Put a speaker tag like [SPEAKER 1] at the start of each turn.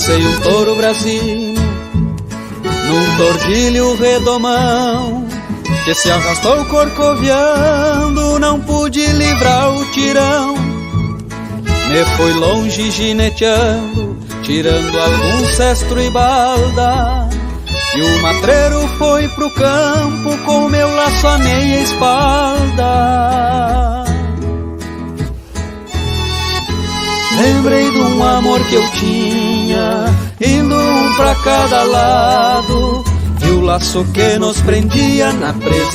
[SPEAKER 1] Lancei um touro brasino num tordilho redomão, que se arrastou corcoviando, não pude livrar o tirão. Me fui longe gineteando, tirando algum cestro e balda, e o matreiro foi pro campo com meu laço à meia espalda. Lembrei de um amor que eu tinha, indo um pra cada lado, e o laço que nos prendia na presa